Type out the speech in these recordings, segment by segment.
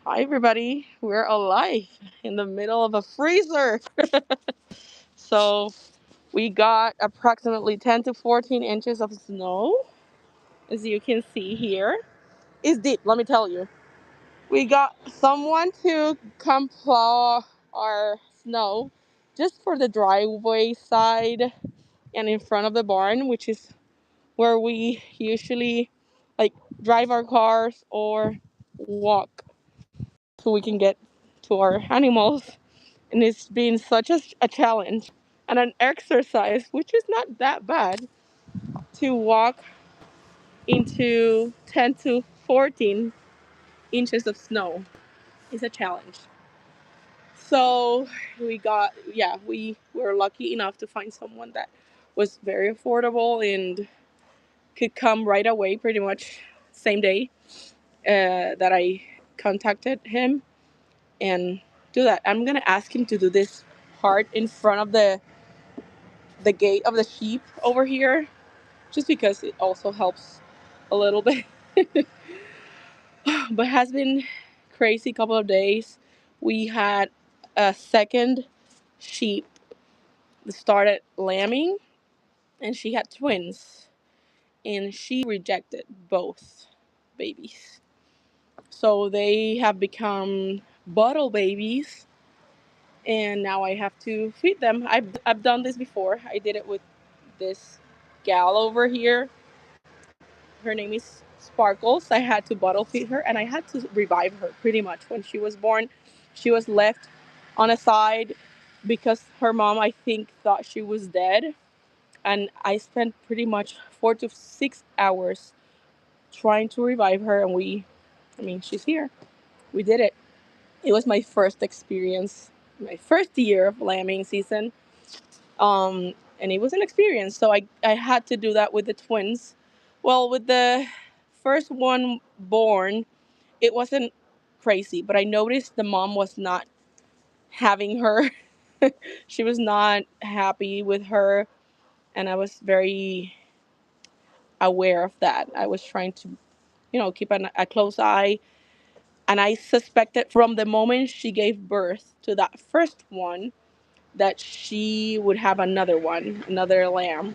Hi, everybody. We're alive in the middle of a freezer. So, we got approximately 10 to 14 inches of snow, as you can see here. It's deep, let me tell you. We got someone to come plow our snow just for the driveway side and in front of the barn, which is where we usually like drive our cars or walk so we can get to our animals. And it's been such a challenge and an exercise, which is not that bad, to walk into 10 to 14 inches of snow. It's a challenge. So we were lucky enough to find someone that was very affordable and could come right away, pretty much same day that I contacted him and do that. I'm gonna ask him to do this part in front of the gate of the sheep over here, just because it also helps a little bit. But has been crazy couple of days. We had a second sheep that started lambing, and she had twins, and she rejected both babies. So they have become bottle babies, and now I have to feed them. I've done this before. I did it with this gal over here. Her name is Sparkles. I had to bottle feed her and I had to revive her pretty much when she was born. She was left on a side because her mom, I think, thought she was dead. And I spent pretty much 4 to 6 hours trying to revive her. And she's here. We did it. It was my first experience, my first year of lambing season. And it was an experience. So I had to do that with the twins. Well, with the first one born, it wasn't crazy, but I noticed the mom was not having her. She was not happy with her, and I was very aware of that. I was trying to, keep a close eye, and I suspected from the moment she gave birth to that first one that she would have another one, another lamb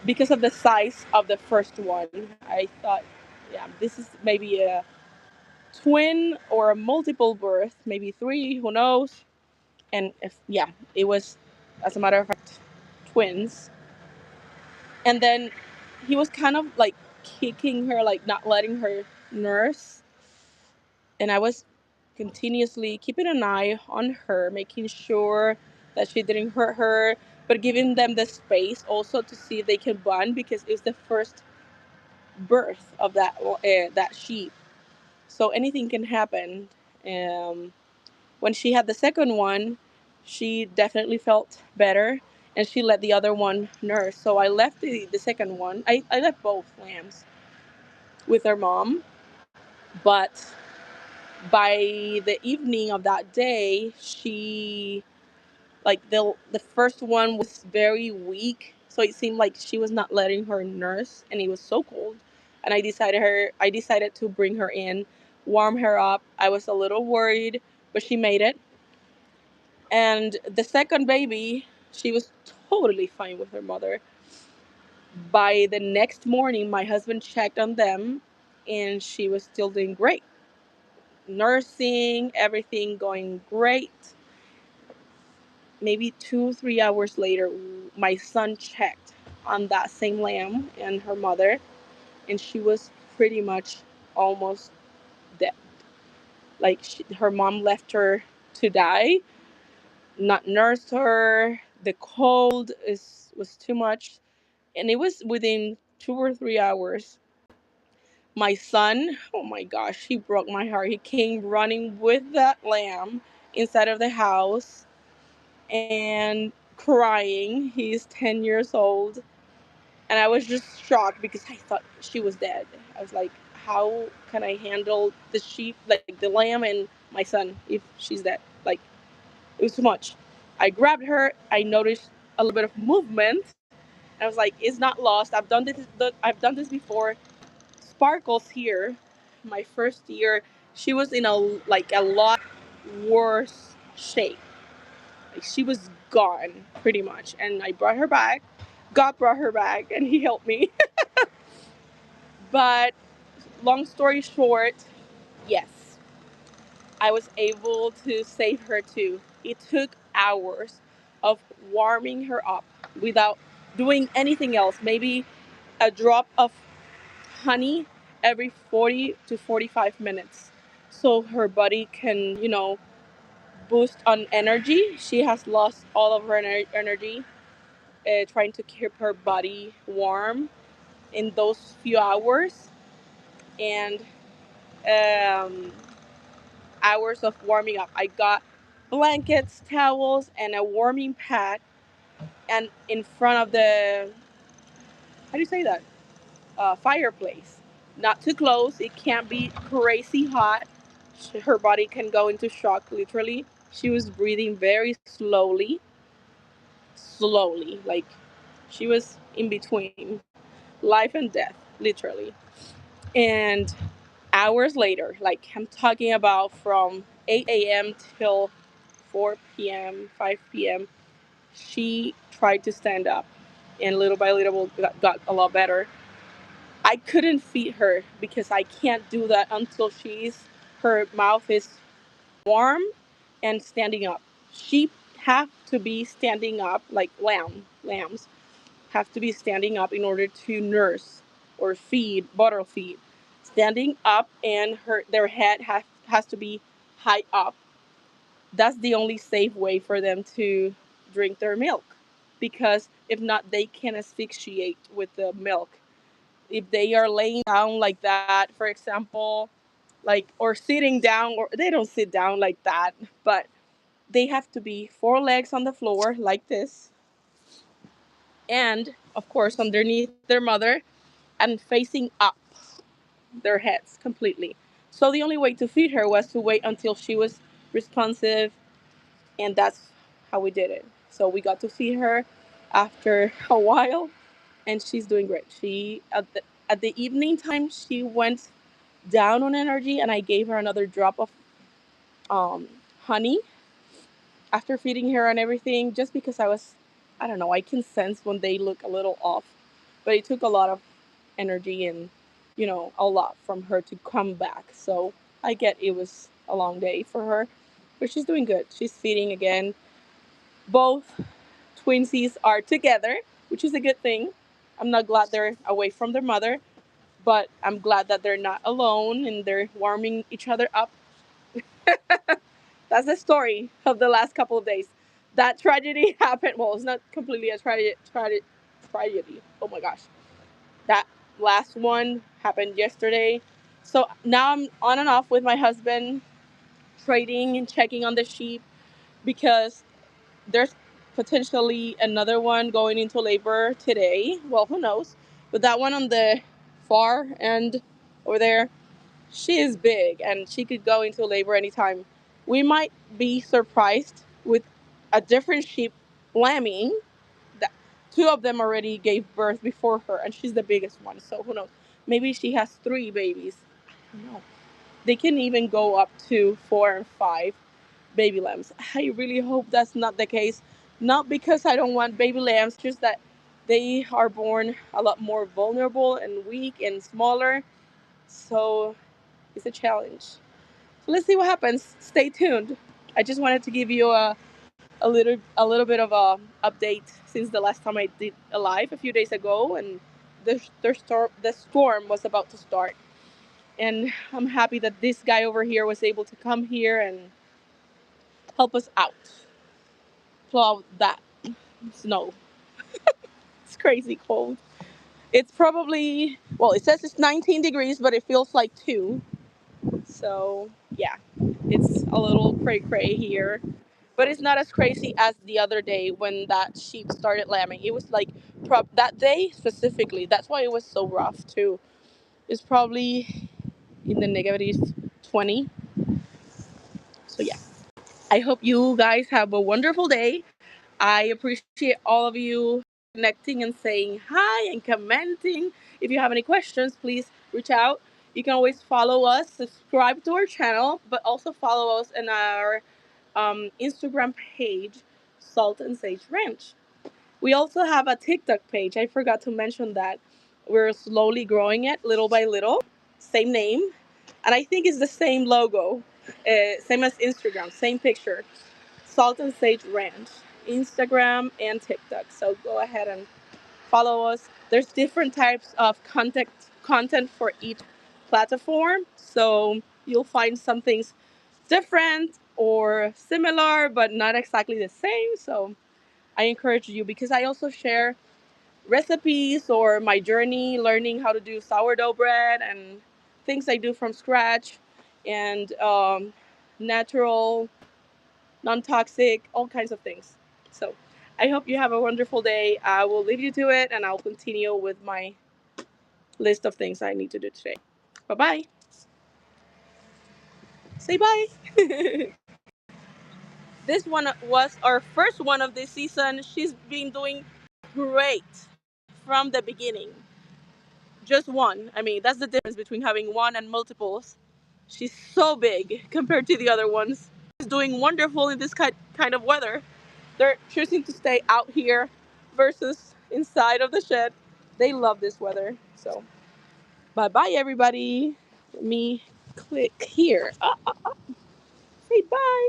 because of the size of the first one. I thought, yeah, this is maybe a twin or a multiple birth, maybe three, who knows? And if, yeah, it was, as a matter of fact, twins. And then he was kind of like kicking her, like not letting her nurse. And I was continuously keeping an eye on her, making sure that she didn't hurt her, but giving them the space also to see if they can bond because it was the first birth of that sheep. So anything can happen. Um, when she had the second one, she definitely felt better, and she let the other one nurse. So I left the second one. I left both lambs with her mom, but by the evening of that day, she like the first one was very weak, so it seemed like she was not letting her nurse, and it was so cold. And I decided to bring her in, warm her up. I was a little worried, but she made it. And the second baby, she was totally fine with her mother. By the next morning, my husband checked on them, and she was still doing great. Nursing, everything going great. Maybe 2 3 hours later, my son checked on that same lamb and her mother, and she was pretty much almost dead. Like her mom left her to die, not nursed her. The cold was too much, and it was within 2 or 3 hours. My son, oh my gosh, he broke my heart. He came running with that lamb inside of the house and crying. He's 10 years old. And I was just shocked because I thought she was dead. I was like, how can I handle the sheep, like the lamb and my son, if she's dead? Like, it was too much. I grabbed her. I noticed a little bit of movement. I was like, it's not lost. I've done this before. Sparkles here, my first year, she was in a like a lot worse shape. Like she was gone pretty much. And I brought her back. God brought her back and he helped me. But long story short, yes, I was able to save her too. It took hours of warming her up without doing anything else. Maybe a drop of honey every 40 to 45 minutes so her body can, boost on energy. She has lost all of her energy trying to keep her body warm in those few hours. And um, hours of warming up. I got blankets, towels, and a warming pad, and in front of the, how do you say that, fireplace. Not too close. It can't be crazy hot. Her body can go into shock. Literally, she was breathing very slowly, slowly, like she was in between life and death, literally. And hours later, like I'm talking about from 8 a.m. till 4 p.m., 5 p.m., she tried to stand up and little by little got a lot better. I couldn't feed her because I can't do that until her mouth is warm and standing up. Sheep have to be standing up like lambs have to be standing up in order to nurse or feed, bottle feed. Standing up and their head has to be high up. That's the only safe way for them to drink their milk. Because if not, they can asphyxiate with the milk. If they are laying down like that, for example, like, or sitting down, or they don't sit down like that, but they have to be four legs on the floor like this, and of course underneath their mother and facing up their heads completely. So the only way to feed her was to wait until she was responsive, and that's how we did it. So we got to feed her after a while, and she's doing great. She at the evening time she went down on energy, and I gave her another drop of um, honey after feeding her and everything, just because I don't know, I can sense when they look a little off, but it took a lot of energy and a lot from her to come back. So I get it was a long day for her, but she's doing good. She's feeding again. Both twinsies are together, which is a good thing. I'm not glad they're away from their mother, but I'm glad that they're not alone and they're warming each other up. That's the story of the last couple of days. That tragedy happened. Well, it's not completely a tragedy. Oh my gosh. That last one happened yesterday. So now I'm on and off with my husband, trading and checking on the sheep because there's potentially another one going into labor today. Well, who knows? But that one on the far end over there, she is big and she could go into labor anytime. We might be surprised with a different sheep lambing. That two of them already gave birth before her, and she's the biggest one. So who knows? Maybe she has three babies. I don't know. They can even go up to 4 and 5 baby lambs. I really hope that's not the case. Not because I don't want baby lambs, just that they are born a lot more vulnerable and weak and smaller. So it's a challenge. So let's see what happens. Stay tuned. I just wanted to give you a little bit of a update since the last time I did a live a few days ago, and the storm was about to start. And I'm happy that this guy over here was able to come here and help us out, plow that snow. It's crazy cold. It's probably, well, it says it's 19 degrees, but it feels like 2. So yeah, it's a little cray cray here, but it's not as crazy as the other day when that sheep started lambing. It was like that day specifically. That's why it was so rough too. It's probably in the negative 20. So yeah, I hope you guys have a wonderful day. I appreciate all of you connecting and saying hi and commenting. If you have any questions, please reach out. You can always follow us, subscribe to our channel, but also follow us in our Instagram page, Salt and Sage Ranch. We also have a TikTok page. I forgot to mention that. We're slowly growing it little by little. Same name. And I think it's the same logo, same as Instagram, same picture. Salt and Sage Ranch, Instagram and TikTok. So go ahead and follow us. There's different types of content for each platform. So you'll find some things different or similar, but not exactly the same. So I encourage you because I also share recipes or my journey learning how to do sourdough bread and things I do from scratch and natural, non toxic, all kinds of things. So I hope you have a wonderful day. I will leave you to it and I'll continue with my list of things I need to do today. Bye bye. Say bye. This one was our first one of this season. She's been doing great from the beginning. Just one. I mean, that's the difference between having one and multiples. She's so big compared to the other ones. She's doing wonderful in this kind of weather. They're choosing to stay out here versus inside of the shed. They love this weather. So, bye bye, everybody. Let me click here. Say bye.